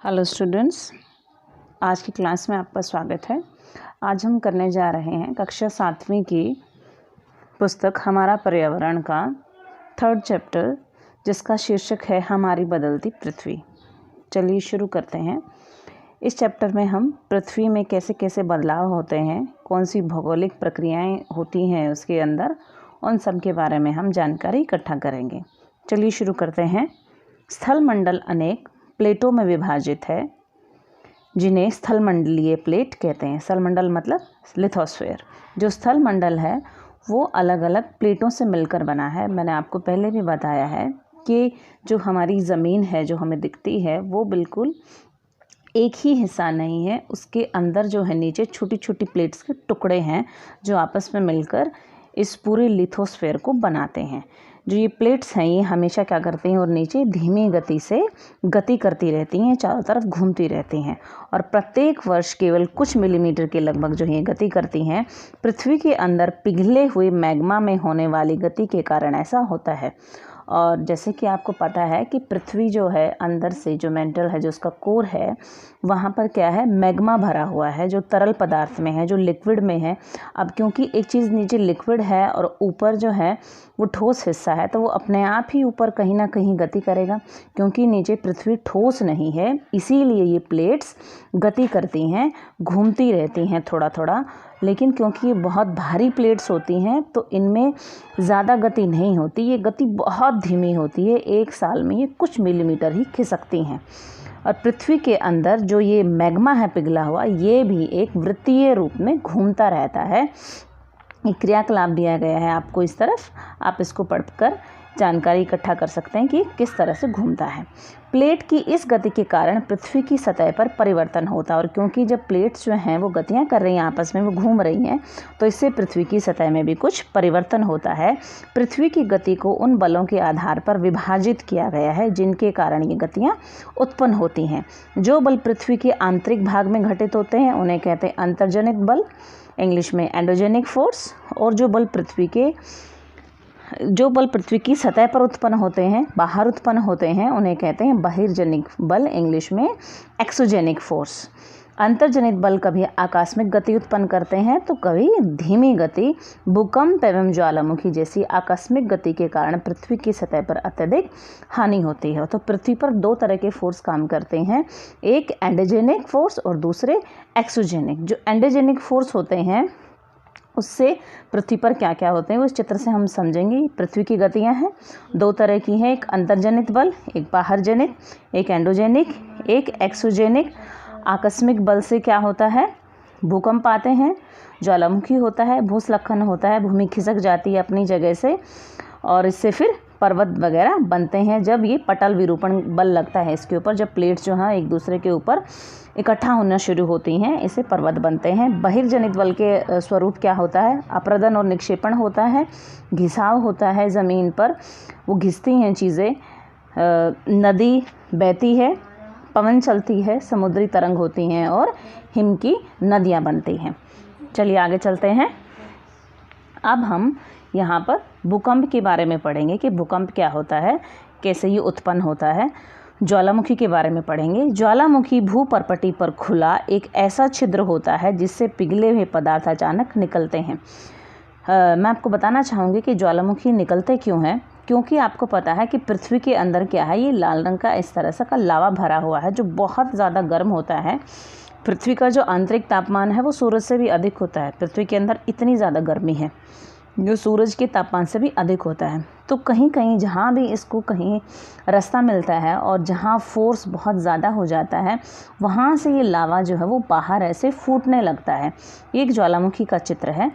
Hello students, आज की class में आपका स्वागत है। आज हम करने जा रहे हैं कक्षा 7वीं की पुस्तक हमारा पर्यावरण का 3rd चैप्टर, जिसका शीर्षक है हमारी बदलती पृथ्वी। चलिए शुरू करते हैं। इस चैप्टर में हम पृथ्वी में कैसे कैसे बदलाव होते हैं, कौन सी भौगोलिक प्रक्रियाएं होती हैं उसके अंदर, उन सब के बारे में हम जानकारी इकट्ठा करेंगे। चलिए शुरू करते हैं। स्थल मंडल अनेक प्लेटों में विभाजित है, जिन्हें स्थल मंडलीय प्लेट कहते हैं। स्थल मंडल मतलब लिथोस्फीयर। जो स्थल मंडल है वो अलग अलग प्लेटों से मिलकर बना है। मैंने आपको पहले भी बताया है कि जो हमारी ज़मीन है, जो हमें दिखती है, वो बिल्कुल एक ही हिस्सा नहीं है। उसके अंदर जो है नीचे छोटी छोटी प्लेट्स के टुकड़े हैं जो आपस में मिलकर इस पूरे लिथोस्फीयर को बनाते हैं। जो ये प्लेट्स हैं ये हमेशा क्या करती हैं और नीचे धीमी गति से गति करती रहती हैं, चारों तरफ घूमती रहती हैं और प्रत्येक वर्ष केवल कुछ मिलीमीटर के लगभग जो ये गति करती हैं। पृथ्वी के अंदर पिघले हुए मैग्मा में होने वाली गति के कारण ऐसा होता है। और जैसे कि आपको पता है कि पृथ्वी जो है अंदर से जो मेंटल है, जो उसका कोर है, वहाँ पर क्या है, मैग्मा भरा हुआ है, जो तरल पदार्थ में है, जो लिक्विड में है। अब क्योंकि एक चीज़ नीचे लिक्विड है और ऊपर जो है वो ठोस हिस्सा है, तो वो अपने आप ही ऊपर कहीं ना कहीं गति करेगा। क्योंकि नीचे पृथ्वी ठोस नहीं है, इसीलिए ये प्लेट्स गति करती हैं, घूमती रहती हैं थोड़ा थोड़ा। लेकिन क्योंकि ये बहुत भारी प्लेट्स होती हैं तो इनमें ज़्यादा गति नहीं होती, ये गति बहुत धीमी होती है। एक साल में ये कुछ मिलीमीटर ही खिसकती हैं। और पृथ्वी के अंदर जो ये मैग्मा है पिघला हुआ, ये भी एक वृत्तीय रूप में घूमता रहता है। एक क्रियाकलाप दिया गया है आपको इस तरफ, आप इसको पढ़कर जानकारी इकट्ठा कर सकते हैं कि किस तरह से घूमता है। प्लेट की इस गति के कारण पृथ्वी की सतह पर परिवर्तन होता है। और क्योंकि जब प्लेट्स जो हैं वो गतियां कर रही हैं, आपस में वो घूम रही हैं, तो इससे पृथ्वी की सतह में भी कुछ परिवर्तन होता है। पृथ्वी की गति को उन बलों के आधार पर विभाजित किया गया है जिनके कारण ये गतियाँ उत्पन्न होती हैं। जो बल पृथ्वी के आंतरिक भाग में घटित होते हैं उन्हें कहते हैं अंतर्जनित बल, इंग्लिश में एंडोजेनिक फोर्स। और जो बल पृथ्वी की सतह पर उत्पन्न होते हैं, बाहर उत्पन्न होते हैं, उन्हें कहते हैं बहिर्जनिक बल, इंग्लिश में एक्सोजेनिक फोर्स। अंतर्जनित बल कभी आकस्मिक गति उत्पन्न करते हैं तो कभी धीमी गति। भूकंप एवं ज्वालामुखी जैसी आकस्मिक गति के कारण पृथ्वी की सतह पर अत्यधिक हानि होती है। तो पृथ्वी पर दो तरह के फोर्स काम करते हैं, एक एंडोजेनिक फोर्स और दूसरे एक्सोजेनिक। जो एंडोजेनिक फोर्स होते हैं उससे पृथ्वी पर क्या क्या होते हैं वो इस चित्र से हम समझेंगे। पृथ्वी की गतियां हैं, दो तरह की हैं, एक अंतर्जनित बल, एक बाहर जनित, एक एंडोजेनिक, एक एक्सोजेनिक। आकस्मिक बल से क्या होता है, भूकंप आते हैं, ज्वालामुखी होता है, भूस्खलन होता है, भूमि खिसक जाती है अपनी जगह से और इससे फिर पर्वत वगैरह बनते हैं। जब ये पटल विरूपण बल लगता है इसके ऊपर, जब प्लेट्स जो हैं एक दूसरे के ऊपर इकट्ठा होना शुरू होती हैं, इससे पर्वत बनते हैं। बहिर्जनित बल के स्वरूप क्या होता है, अपरदन और निक्षेपण होता है, घिसाव होता है ज़मीन पर, वो घिसती हैं चीज़ें, नदी बहती है, पवन चलती है, समुद्री तरंग होती हैं और हिम की नदियाँ बनती हैं। चलिए आगे चलते हैं। अब हम यहाँ पर भूकंप के बारे में पढ़ेंगे कि भूकंप क्या होता है, कैसे ये उत्पन्न होता है। ज्वालामुखी के बारे में पढ़ेंगे। ज्वालामुखी भूपर्पटी पर खुला एक ऐसा छिद्र होता है जिससे पिघले हुए पदार्थ अचानक निकलते हैं। मैं आपको बताना चाहूँगी कि ज्वालामुखी निकलते क्यों हैं। क्योंकि आपको पता है कि पृथ्वी के अंदर क्या है, ये लाल रंग का इस तरह से का लावा भरा हुआ है जो बहुत ज़्यादा गर्म होता है। पृथ्वी का जो आंतरिक तापमान है वो सूरज से भी अधिक होता है। पृथ्वी के अंदर इतनी ज़्यादा गर्मी है जो सूरज के तापमान से भी अधिक होता है। तो कहीं कहीं जहाँ भी इसको कहीं रास्ता मिलता है और जहाँ फोर्स बहुत ज़्यादा हो जाता है, वहाँ से ये लावा जो है वो बाहर ऐसे फूटने लगता है। ये एक ज्वालामुखी का चित्र है।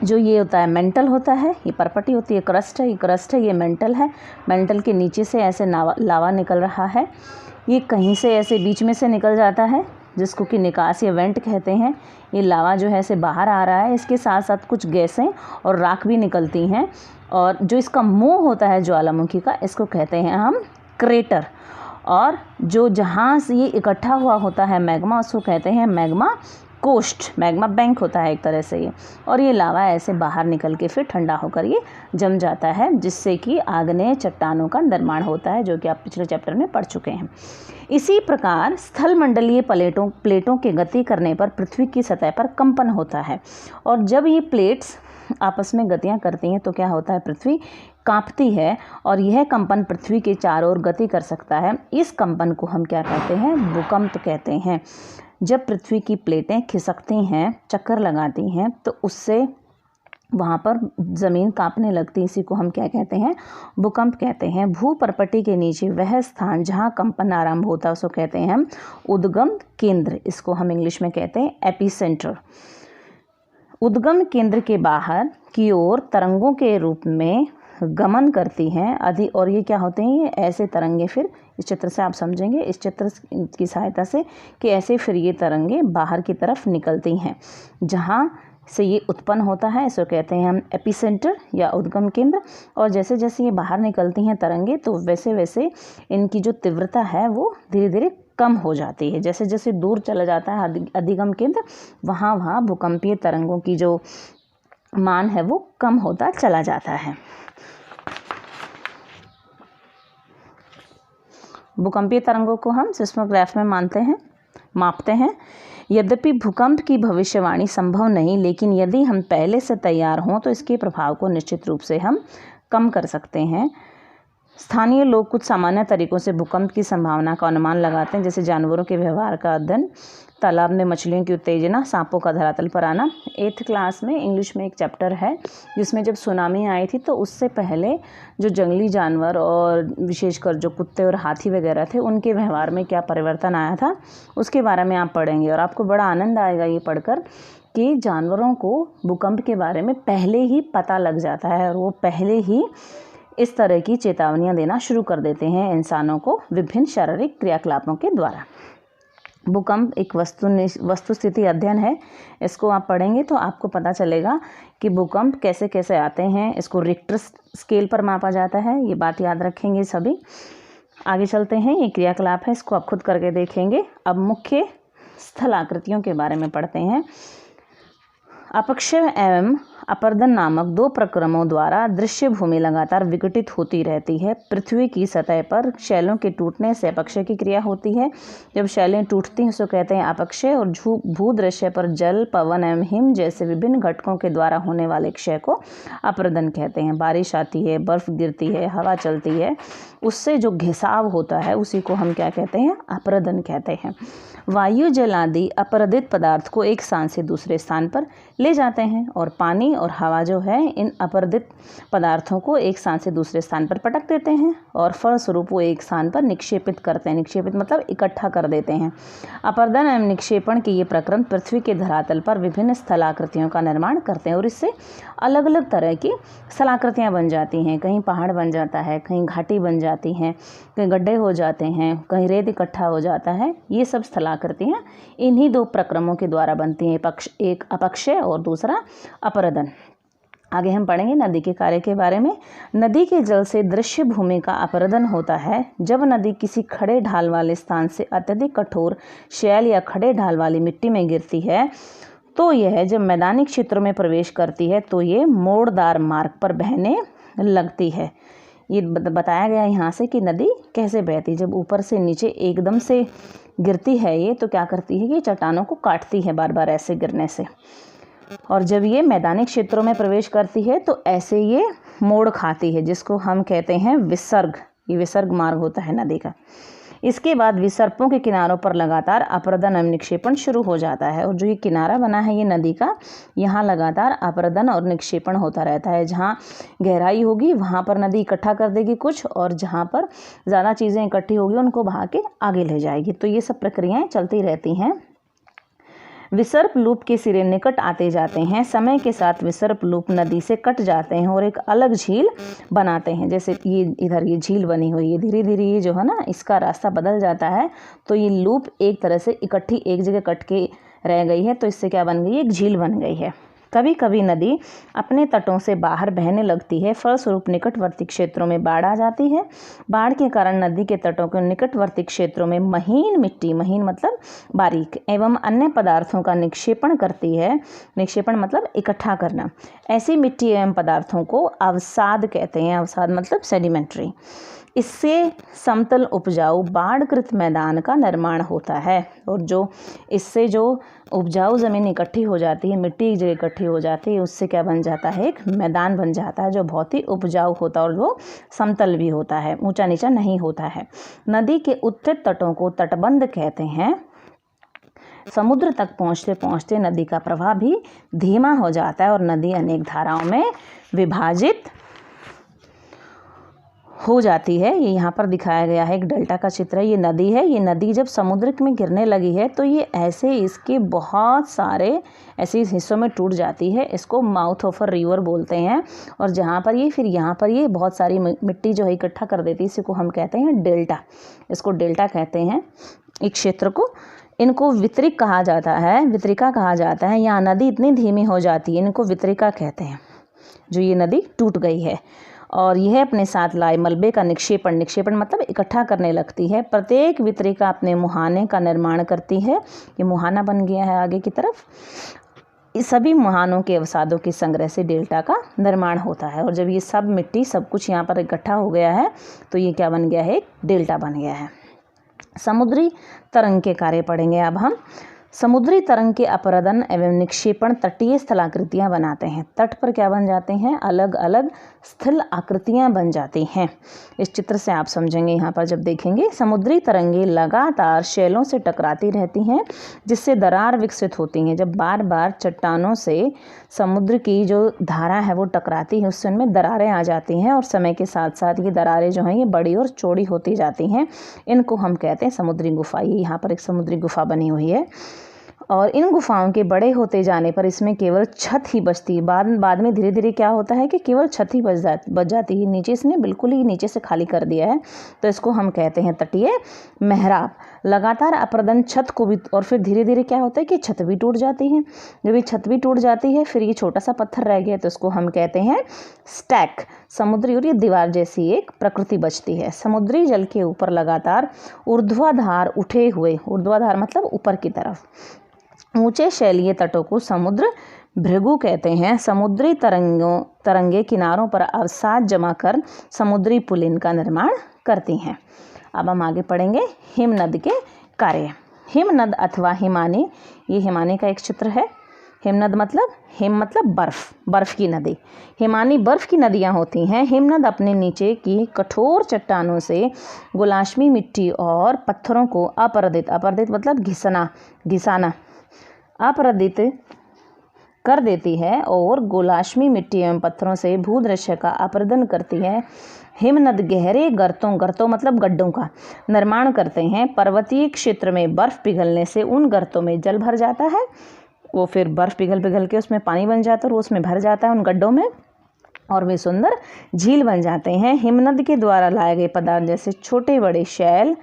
जो ये होता है मेंटल होता है, ये परपटी होती है, क्रस्ट है, ये क्रस्ट है, ये मेंटल है। मेंटल के नीचे से ऐसे लावा निकल रहा है, ये कहीं से ऐसे बीच में से निकल जाता है जिसको कि निकास या वेंट कहते हैं। ये लावा जो है ऐसे बाहर आ रहा है, इसके साथ साथ कुछ गैसें और राख भी निकलती हैं। और जो इसका मुंह होता है ज्वालामुखी का, इसको कहते हैं हम क्रेटर। और जो जहाँ से ये इकट्ठा हुआ होता है मैग्मा, उसको कहते हैं मैग्मा कोस्ट, मैग्मा बैंक होता है एक तरह से ये, और ये लावा ऐसे बाहर निकल के फिर ठंडा होकर ये जम जाता है, जिससे कि आग्नेय चट्टानों का निर्माण होता है, जो कि आप पिछले चैप्टर में पढ़ चुके हैं। इसी प्रकार स्थल मंडलीय प्लेटों के गति करने पर पृथ्वी की सतह पर कंपन होता है, और जब ये प्लेट्स आपस में गतियाँ करती हैं तो क्या होता है, पृथ्वी कांपती है, और यह कंपन पृथ्वी के चारों ओर गति कर सकता है। इस कंपन को हम क्या कहते हैं, भूकंप कहते हैं। जब पृथ्वी की प्लेटें खिसकती हैं, चक्कर लगाती हैं, तो उससे वहाँ पर ज़मीन कांपने लगती है, इसी को हम क्या कहते हैं, भूकंप कहते हैं। भूपर्पटी के नीचे वह स्थान जहाँ कंपन आरंभ होता है उसको कहते हैं हम उद्गम केंद्र, इसको हम इंग्लिश में कहते हैं एपिसेंटर। उद्गम केंद्र के बाहर की ओर तरंगों के रूप में गमन करती हैं और ये क्या होते हैं, ये ऐसे तरंगे, फिर इस चित्र से आप समझेंगे, इस चित्र की सहायता से, कि ऐसे फिर ये तरंगे बाहर की तरफ निकलती हैं, जहाँ से ये उत्पन्न होता है, इसको कहते हैं हम एपिसेंटर या उद्गम केंद्र। और जैसे जैसे ये बाहर निकलती हैं तरंगे, तो वैसे वैसे इनकी जो तीव्रता है वो धीरे धीरे कम हो जाती है। जैसे जैसे दूर चला जाता है अधिगम केंद्र, वहाँ वहाँ भूकंपीय तरंगों की जो मान है वो कम होता चला जाता है। भूकंपीय तरंगों को हम सिस्मोग्राफ में मापते हैं। यद्यपि भूकंप की भविष्यवाणी संभव नहीं, लेकिन यदि हम पहले से तैयार हों तो इसके प्रभाव को निश्चित रूप से हम कम कर सकते हैं। स्थानीय लोग कुछ सामान्य तरीकों से भूकंप की संभावना का अनुमान लगाते हैं, जैसे जानवरों के व्यवहार का अध्ययन, तालाब में मछलियों की उत्तेजना, सांपों का धरातल पर आना। 8th क्लास में इंग्लिश में एक चैप्टर है जिसमें जब सुनामी आई थी तो उससे पहले जो जंगली जानवर और विशेषकर जो कुत्ते और हाथी वगैरह थे उनके व्यवहार में क्या परिवर्तन आया था उसके बारे में आप पढ़ेंगे, और आपको बड़ा आनंद आएगा ये पढ़कर कि जानवरों को भूकंप के बारे में पहले ही पता लग जाता है और वो पहले ही इस तरह की चेतावनियाँ देना शुरू कर देते हैं इंसानों को विभिन्न शारीरिक क्रियाकलापों के द्वारा। भूकंप एक वस्तुस्थिति अध्ययन है, इसको आप पढ़ेंगे तो आपको पता चलेगा कि भूकंप कैसे कैसे आते हैं। इसको रिक्टर स्केल पर मापा जाता है, ये बात याद रखेंगे सभी। आगे चलते हैं, ये क्रियाकलाप है, इसको आप खुद करके देखेंगे। अब मुख्य स्थल आकृतियों के बारे में पढ़ते हैं। अपक्षय एवं अपर्दन नामक दो प्रक्रमों द्वारा दृश्य भूमि लगातार विघटित होती रहती है। पृथ्वी की सतह पर शैलों के टूटने से अपक्षय की क्रिया होती है। जब शैलें टूटती हैं उसको कहते हैं अपक्षय, और भूदृश्य पर जल, पवन एवं हिम जैसे विभिन्न घटकों के द्वारा होने वाले क्षय को अपर्दन कहते हैं। बारिश आती है, बर्फ गिरती है, हवा चलती है, उससे जो घिसाव होता है उसी को हम क्या कहते हैं, अपर्दन कहते हैं। वायु, जल आदि अपरदित पदार्थ को एक स्थान से दूसरे स्थान पर ले जाते हैं, और पानी और हवा जो है इन अपरदित पदार्थों को एक स्थान से दूसरे स्थान पर पटक देते हैं, और फलस्वरूप वो एक स्थान पर निक्षेपित करते हैं। निक्षेपित मतलब इकट्ठा कर देते हैं। अपर्दन एवं निक्षेपण के ये प्रक्रम पृथ्वी के धरातल पर विभिन्न स्थलाकृतियों का निर्माण करते हैं, और इससे अलग अलग तरह की स्थलाकृतियाँ बन जाती हैं। कहीं पहाड़ बन जाता है, कहीं घाटी बन जाती हैं, कहीं गड्ढे हो जाते हैं, कहीं रेत इकट्ठा हो जाता है। ये सब स्थलाकृतियाँ इन्हीं दो प्रक्रमों के द्वारा बनती हैं, एक अपक्षय और दूसरा अपरदन। आगे हम पढ़ेंगे नदी के कार्य के बारे में। नदी के जल से दृश्य भूमि का अपरदन होता है। जब नदी किसी खड़े ढाल वाले स्थान से अत्यधिक कठोर शैल या खड़े ढाल वाली मिट्टी में गिरती है तो यह जब मैदानी क्षेत्रों में प्रवेश करती है तो ये मोड़दार मार्ग पर बहने लगती है। ये बताया गया यहाँ से कि नदी कैसे बहती। जब ऊपर से नीचे एकदम से गिरती है ये तो क्या करती है कि चट्टानों को काटती है बार बार ऐसे गिरने से, और जब ये मैदानी क्षेत्रों में प्रवेश करती है तो ऐसे ये मोड़ खाती है, जिसको हम कहते हैं विसर्ग। ये विसर्ग मार्ग होता है नदी का। इसके बाद विसर्पों के किनारों पर लगातार अपरदन एवं निक्षेपण शुरू हो जाता है, और जो ये किनारा बना है ये नदी का, यहाँ लगातार अपरदन और निक्षेपण होता रहता है। जहाँ गहराई होगी वहाँ पर नदी इकट्ठा कर देगी कुछ, और जहाँ पर ज़्यादा चीज़ें इकट्ठी होगी उनको बहा के आगे ले जाएगी। तो ये सब प्रक्रियाएँ चलती रहती हैं। विसर्प लूप के सिरे निकट आते जाते हैं। समय के साथ विसर्प लूप नदी से कट जाते हैं और एक अलग झील बनाते हैं। जैसे ये इधर ये झील बनी हुई है, धीरे धीरे ये जो है ना इसका रास्ता बदल जाता है, तो ये लूप एक तरह से इकट्ठी एक जगह कट के रह गई है, तो इससे क्या बन गई, एक झील बन गई है। कभी कभी नदी अपने तटों से बाहर बहने लगती है, फलस्वरूप निकटवर्ती क्षेत्रों में बाढ़ आ जाती है। बाढ़ के कारण नदी के तटों के निकटवर्ती क्षेत्रों में महीन मिट्टी, महीन मतलब बारीक, एवं अन्य पदार्थों का निक्षेपण करती है। निक्षेपण मतलब इकट्ठा करना। ऐसी मिट्टी एवं पदार्थों को अवसाद कहते हैं। अवसाद मतलब सेडिमेंट्री। इससे समतल उपजाऊ बाढ़कृत मैदान का निर्माण होता है। और जो इससे जो उपजाऊ ज़मीन इकट्ठी हो जाती है, मिट्टी एक जगह इकट्ठी हो जाती है, उससे क्या बन जाता है, एक मैदान बन जाता है जो बहुत ही उपजाऊ होता है और वो समतल भी होता है, ऊंचा नीचा नहीं होता है। नदी के उत्तरी तटों को तटबंध कहते हैं। समुद्र तक पहुँचते पहुँचते नदी का प्रवाह भी धीमा हो जाता है और नदी अनेक धाराओं में विभाजित हो जाती है। ये यहाँ पर दिखाया गया है, एक डेल्टा का चित्र है। ये नदी है। ये नदी जब समुद्र में गिरने लगी है तो ये ऐसे इसके बहुत सारे ऐसे हिस्सों में टूट जाती है। इसको माउथ ऑफ अ रिवर बोलते हैं। और जहाँ पर ये फिर यहाँ पर ये बहुत सारी मिट्टी जो है इकट्ठा कर देती है, इसी को हम कहते हैं डेल्टा। इसको डेल्टा कहते हैं इस क्षेत्र को। इनको वितरिक कहा जाता है, वितरिका कहा जाता है। यहाँ नदी इतनी धीमी हो जाती है, इनको वितरिका कहते हैं, जो ये नदी टूट गई है। और यह अपने साथ लाए मलबे का निक्षेपण, निक्षेपण मतलब इकट्ठा करने लगती है। प्रत्येक वितरिका अपने मुहाने का निर्माण करती है। ये मुहाना बन गया है आगे की तरफ। इस सभी मुहानों के अवसादों के संग्रह से डेल्टा का निर्माण होता है। और जब ये सब मिट्टी सब कुछ यहाँ पर इकट्ठा हो गया है तो ये क्या बन गया है, एक डेल्टा बन गया है। समुद्री तरंग के कार्य पढ़ेंगे अब हम। समुद्री तरंग के अपरदन एवं निक्षेपण तटीय स्थलाकृतियाँ बनाते हैं। तट पर क्या बन जाते हैं, अलग अलग स्थल आकृतियाँ बन जाती हैं। इस चित्र से आप समझेंगे यहाँ पर जब देखेंगे। समुद्री तरंगे लगातार शैलों से टकराती रहती हैं, जिससे दरार विकसित होती हैं। जब बार बार चट्टानों से समुद्र की जो धारा है वो टकराती है, उससे उनमें दरारें आ जाती हैं और समय के साथ साथ ये दरारें जो हैं ये बड़ी और चौड़ी होती जाती हैं। इनको हम कहते हैं समुद्री गुफा। ये यहाँ पर एक समुद्री गुफा बनी हुई है। और इन गुफाओं के बड़े होते जाने पर इसमें केवल छत ही बचती है। बाद में धीरे धीरे क्या होता है कि केवल छत ही बच जाती है। नीचे इसने बिल्कुल ही नीचे से खाली कर दिया है, तो इसको हम कहते हैं तटीय मेहराब। लगातार अपरदन छत को भी, और फिर धीरे धीरे क्या होता है कि छत भी टूट जाती है। जब ये छत भी टूट जाती है फिर ये छोटा सा पत्थर रह गया तो इसको हम कहते हैं स्टैक। समुद्री और ये दीवार जैसी एक प्रकृति बचती है। समुद्री जल के ऊपर लगातार ऊर्ध्वाधार उठे हुए, ऊर्ध्वाधार मतलब ऊपर की तरफ, ऊंचे शैलीय तटों को समुद्र भृगु कहते हैं। समुद्री तरंगे किनारों पर अवसाद जमा कर समुद्री पुलिन का निर्माण करती हैं। अब हम आगे पढ़ेंगे हिमनद के कार्य। हिमनद अथवा हिमानी, ये हिमानी का एक चित्र है। हिमनद मतलब, हिम मतलब बर्फ, बर्फ की नदी। हिमानी बर्फ की नदियाँ होती हैं। हिमनद अपने नीचे की कठोर चट्टानों से गुलाशमी मिट्टी और पत्थरों को अपरदित, अपरदित मतलब घिसाना, अपरदित कर देती है और गोलाश्मी मिट्टी एवं पत्थरों से भूदृश्य का अपरदन करती है। हिमनद गहरे गर्तों मतलब गड्ढों का निर्माण करते हैं। पर्वतीय क्षेत्र में बर्फ पिघलने से उन गर्तों में जल भर जाता है। वो फिर बर्फ पिघल के उसमें पानी बन जाता है और वो उसमें भर जाता है उन गड्ढों में, और वे सुंदर झील बन जाते हैं। हिमनद के द्वारा लाए गए पदार्थ जैसे छोटे बड़े शैल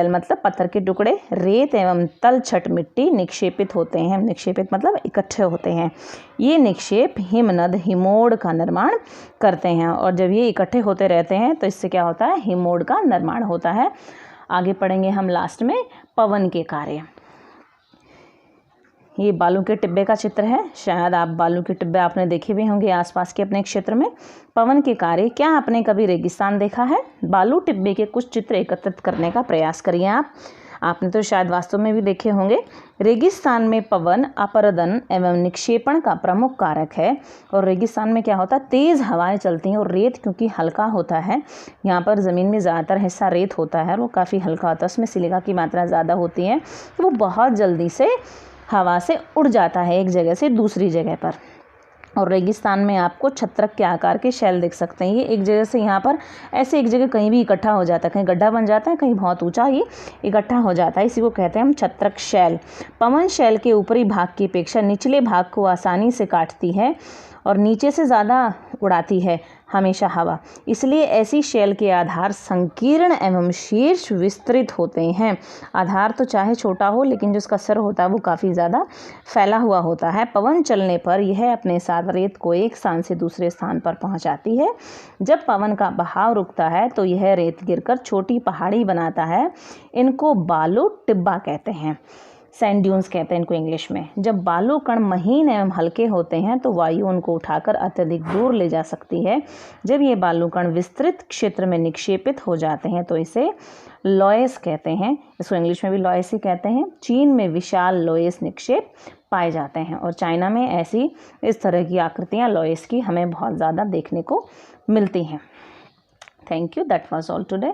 मतलब पत्थर के टुकड़े, रेत एवं तलछट मिट्टी निक्षेपित होते हैं। निक्षेपित मतलब इकट्ठे होते हैं। ये निक्षेप हिमनद हिमोड़ का निर्माण करते हैं। और जब ये इकट्ठे होते रहते हैं तो इससे क्या होता है, हिमोड़ का निर्माण होता है। आगे पढ़ेंगे हम लास्ट में पवन के कार्य। ये बालू के टिब्बे का चित्र है। शायद आप बालू के टिब्बे आपने देखे भी होंगे आसपास के अपने क्षेत्र में। पवन के कार्य, क्या आपने कभी रेगिस्तान देखा है? बालू टिब्बे के कुछ चित्र एकत्रित करने का प्रयास करिए आपने तो शायद वास्तव में भी देखे होंगे। रेगिस्तान में पवन अपरदन एवं निक्षेपण का प्रमुख कारक है। और रेगिस्तान में क्या होता है, तेज़ हवाएं चलती हैं और रेत क्योंकि हल्का होता है, यहाँ पर ज़मीन में ज़्यादातर हिस्सा रेत होता है और वो काफ़ी हल्का होता है, उसमें सिलिका की मात्रा ज़्यादा होती है, तो वो बहुत जल्दी से हवा से उड़ जाता है एक जगह से दूसरी जगह पर। और रेगिस्तान में आपको छत्रक के आकार के शैल देख सकते हैं। ये एक जगह से यहाँ पर ऐसे एक जगह कहीं भी इकट्ठा हो जाता है, कहीं गड्ढा बन जाता है, कहीं बहुत ऊंचा ही इकट्ठा हो जाता है, इसी को कहते हैं हम छत्रक शैल। पवन शैल के ऊपरी भाग की अपेक्षा निचले भाग को आसानी से काटती है और नीचे से ज़्यादा उड़ाती है। हमेशा हवा। इसलिए ऐसी शेल के आधार संकीर्ण एवं शीर्ष विस्तृत होते हैं। आधार तो चाहे छोटा हो लेकिन जो उसका सिर होता है वो काफ़ी ज़्यादा फैला हुआ होता है। पवन चलने पर यह अपने साथ रेत को एक स्थान से दूसरे स्थान पर पहुंचाती है। जब पवन का बहाव रुकता है तो यह रेत गिरकर छोटी पहाड़ी बनाता है। इनको बालू टिब्बा कहते हैं, सैंड ड्यून्स कहते हैं इनको इंग्लिश में। जब बालू कण महीन एवं हल्के होते हैं तो वायु उनको उठाकर अत्यधिक दूर ले जा सकती है। जब ये बालू कण विस्तृत क्षेत्र में निक्षेपित हो जाते हैं तो इसे लॉयस कहते हैं, इसको इंग्लिश में भी लॉयस ही कहते हैं। चीन में विशाल लॉयस निक्षेप पाए जाते हैं और चाइना में ऐसी इस तरह की आकृतियाँ लॉयस की हमें बहुत ज़्यादा देखने को मिलती हैं। Thank you, that was all today.